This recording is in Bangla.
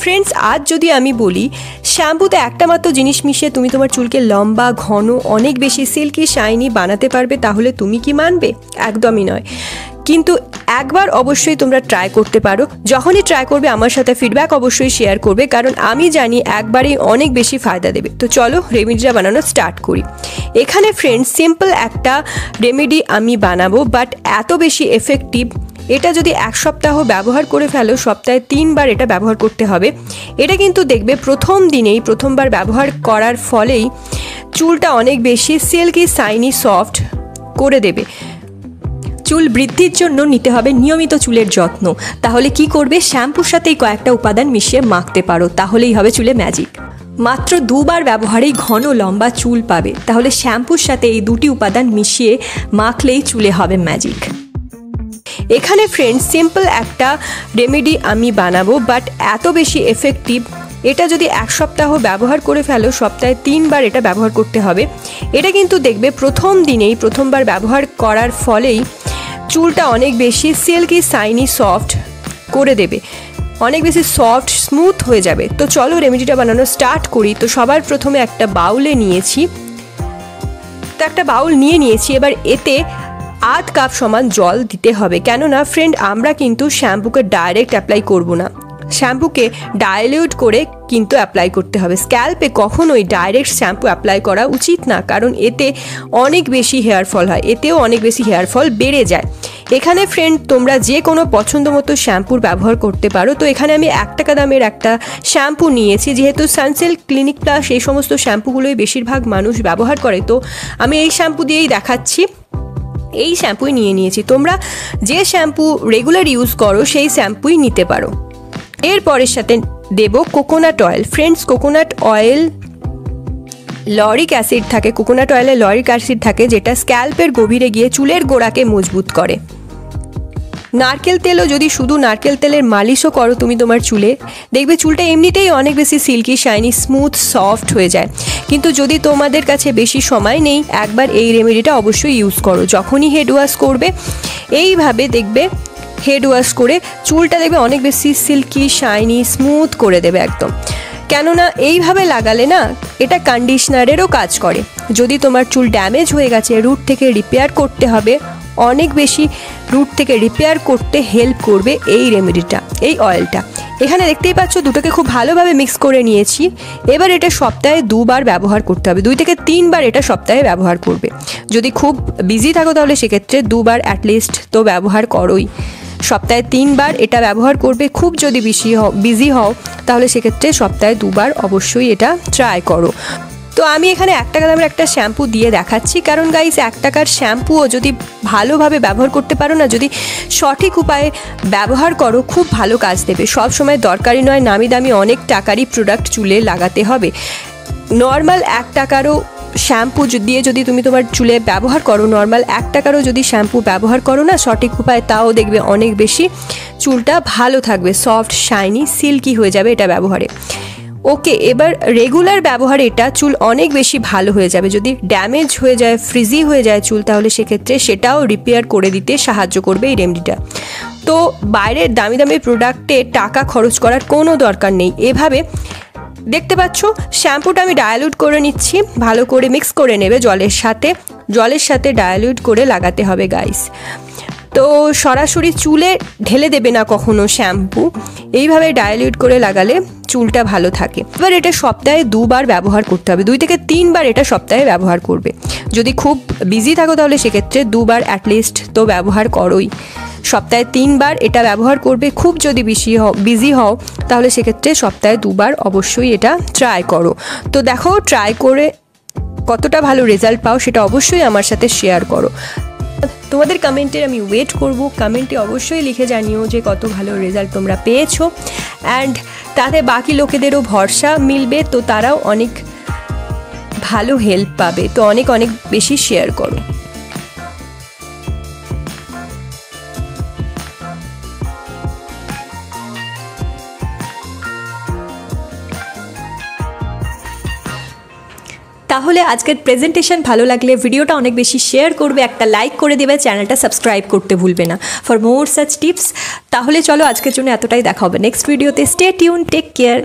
ফ্রেন্ডস, আজ যদি আমি বলি শ্যাম্পুতে একটা মাত্র জিনিস মিশিয়ে তুমি তোমার চুলকে লম্বা, ঘন, অনেক বেশি সিল্কি, শাইনি বানাতে পারবে, তাহলে তুমি কি মানবে? একদমই নয়। কিন্তু একবার অবশ্যই তোমরা ট্রাই করতে পারো। যখনই ট্রাই করবে আমার সাথে ফিডব্যাক অবশ্যই শেয়ার করবে, কারণ আমি জানি একবারেই অনেক বেশি ফায়দা দেবে। তো চলো রেমেডিটা বানানো স্টার্ট করি। এখানে ফ্রেন্ডস সিম্পল একটা রেমেডি আমি বানাবো, বাট এত বেশি এফেক্টিভ। এটা যদি এক সপ্তাহ ব্যবহার করে ফেলো, সপ্তাহে 3 বার এটা ব্যবহার করতে হবে। এটা কিন্তু দেখবে প্রথম দিনেই, প্রথমবার ব্যবহার করার ফলেই চুলটা অনেক বেশি সিল্কি, শাইনি, সফট করে দেবে। চুল বৃদ্ধির জন্য নিতে হবে নিয়মিত চুলের যত্ন। তাহলে কি করবে? শ্যাম্পুর সাথেই কয়েকটা উপাদান মিশিয়ে মাখতে পারো, তাহলেই হবে চুলে ম্যাজিক। মাত্র 2 বার ব্যবহারেই ঘন লম্বা চুল পাবে। তাহলে শ্যাম্পুর সাথে এই 2টি উপাদান মিশিয়ে মাখলেই চুলে হবে ম্যাজিক। এখানে ফ্রেন্ডস সিম্পল একটা রেমেডি আমি বানাবো, বাট এত বেশি এফেক্টিভ। এটা যদি এক সপ্তাহ ব্যবহার করে ফেলো, সপ্তাহে 3 বার এটা ব্যবহার করতে হবে। এটা কিন্তু দেখবে প্রথম দিনেই, প্রথমবার ব্যবহার করার ফলেই চুলটা অনেক বেশি সিল্কি, শাইনি, সফট করে দেবে। অনেক বেশি সফট, স্মুথ হয়ে যাবে। তো চলো রেমেডিটা বানানো স্টার্ট করি। তো সবার প্রথমে একটা বাউলে নিয়েছি, তো একটা বাউল নিয়েছি। এবার এতে আধ কাপ সমান জল দিতে হবে। কেননা ফ্রেন্ড, আমরা কিন্তু শ্যাম্পুকে ডাইরেক্ট অ্যাপ্লাই করব না, শ্যাম্পুকে ডাইলিউট করে কিন্তু অ্যাপ্লাই করতে হবে। স্ক্যাল্পে কখনোই ডাইরেক্ট শ্যাম্পু অ্যাপ্লাই করা উচিত না, কারণ এতে অনেক বেশি হেয়ার ফল হয়, এতেও অনেক বেশি হেয়ার ফল বেড়ে যায়। এখানে ফ্রেন্ড তোমরা যে কোনো পছন্দ মতো শ্যাম্পুর ব্যবহার করতে পারো। তো এখানে আমি 1 টাকা দামের একটা শ্যাম্পু নিয়েছি। যেহেতু সানসিল্ক, ক্লিনিক প্লাস এই সমস্ত শ্যাম্পুগুলোই বেশিরভাগ মানুষ ব্যবহার করে, তো আমি এই শ্যাম্পু দিয়েই দেখাচ্ছি। এই শ্যাম্পুই নিয়েছি। তোমরা যে শ্যাম্পু রেগুলার ইউজ করো সেই শ্যাম্পুই নিতে পারো। এরপরের সাথে দেব coconut oil. Friends, coconut oil lauric acid থাকে, কোকোনাট অয়েলে লরিক অ্যাসিড থাকে, যেটা স্ক্যাল্পের গভীরে গিয়ে চুলের গোড়াকে মজবুত করে। নারকেল তেলও, যদি শুধু নারকেল তেলের মালিশও করো তুমি তোমার চুলে, দেখবে চুলটা এমনিতেই অনেক বেশি সিল্কি, শাইনি, স্মুথ, সফট হয়ে যায়। কিন্তু যদি তোমাদের কাছে বেশি সময় নেই, একবার এই রেমেডিটা অবশ্যই ইউজ করো। যখনই হেড ওয়াশ করবে এইভাবে দেখবে হেড ওয়াশ করে চুলটা দেখবে অনেক বেশি সিল্কি, শাইনি, স্মুথ করে দেবে একদম। কেননা এইভাবে লাগালে না, এটা কন্ডিশনারেরও কাজ করে। যদি তোমার চুল ড্যামেজ হয়ে গেছে, রুট থেকে রিপেয়ার করতে হবে, অনেক বেশি রুট থেকে রিপেয়ার করতে হেল্প করবে এই রেমেডিটা, এই অয়েলটা। এখানে দেখতেই পাচ্ছ দুটোকে খুব ভালোভাবে মিক্স করে নিয়েছি। এবার এটা সপ্তাহে 2 বার ব্যবহার করতে হবে, 2 থেকে 3 বার এটা সপ্তাহে ব্যবহার করবে। যদি খুব বিজি থাকো তাহলে সেক্ষেত্রে 2 বার অ্যাটলিস্ট তো ব্যবহার করোই। সপ্তাহে 3 বার এটা ব্যবহার করবে। খুব যদি বিজি হও তাহলে সেক্ষেত্রে সপ্তাহে 2 বার অবশ্যই এটা ট্রাই করো। তো আমি এখানে 1 টাকা দামের একটা শ্যাম্পু দিয়ে দেখাচ্ছি, কারণ গাইস 1 টাকার শ্যাম্পুও যদি ভালোভাবে ব্যবহার করতে পারো না, যদি সঠিক উপায়ে ব্যবহার করো, খুব ভালো কাজ দেবে। সব সময় দরকারি নয় নামি দামি অনেক টাকারই প্রোডাক্ট চুলে লাগাতে হবে। নর্মাল 1 টাকারও শ্যাম্পু দিয়ে যদি তুমি তোমার চুলে ব্যবহার করো, নর্মাল 1 টাকারও যদি শ্যাম্পু ব্যবহার করো না সঠিক উপায়ে, তাও দেখবে অনেক বেশি চুলটা ভালো থাকবে, সফট, শাইনি, সিল্কি হয়ে যাবে এটা ব্যবহারে। ওকে, এবার রেগুলার ব্যবহারে এটা চুল অনেক বেশি ভালো হয়ে যাবে। যদি ড্যামেজ হয়ে যায়, ফ্রিজি হয়ে যায় চুল, তাহলে সেক্ষেত্রে সেটাও রিপেয়ার করে দিতে সাহায্য করবে এই রেমেডিটা। তো বাইরের দামি দামি প্রোডাক্টে টাকা খরচ করার কোনো দরকার নেই। এভাবে দেখতে পাচ্ছ শ্যাম্পুটা আমি ডায়ালুট করে নিচ্ছি, ভালো করে মিক্স করে নেবে জলের সাথে ডায়ালুট করে লাগাতে হবে গাইস। তো সরাসরি চুলে ঢেলে দেবে না কখনো শ্যাম্পু, এইভাবে ডায়ালুট করে লাগালে চুলটা ভালো থাকে। এবার এটা সপ্তাহে 2 বার ব্যবহার করতে হবে, 2 থেকে 3 বার এটা সপ্তাহে ব্যবহার করবে। যদি খুব বিজি থাকো তাহলে সেক্ষেত্রে 2 বার অ্যাটলিস্ট তো ব্যবহার করোই। সপ্তাহে 3 বার এটা ব্যবহার করবে। খুব যদি বিজি হও তাহলে সেক্ষেত্রে সপ্তাহে 2 বার অবশ্যই এটা ট্রাই করো। তো দেখো ট্রাই করে কতটা ভালো রেজাল্ট পাও সেটা অবশ্যই আমার সাথে শেয়ার করো। তোমাদের কমেন্টের আমি ওয়েট করব। কমেন্টে অবশ্যই লিখে জানিও যে কত ভালো রেজাল্ট তোমরা পেয়েছো, অ্যান্ড তাতে বাকি লোকেদেরও ভরসা মিলবে, তো তারাও অনেক ভালো হেল্প পাবে। তো অনেক অনেক বেশি শেয়ার করো। তাহলে আজকের প্রেজেন্টেশন ভালো লাগলে ভিডিওটা অনেক বেশি শেয়ার করবে, একটা লাইক করে দেবে, চ্যানেলটা সাবস্ক্রাইব করতে ভুলবে না ফর মোর সাচ টিপস। তাহলে চলো আজকের জন্য এতটাই, দেখা হবে নেক্সট ভিডিওতে। Stay tune, take care.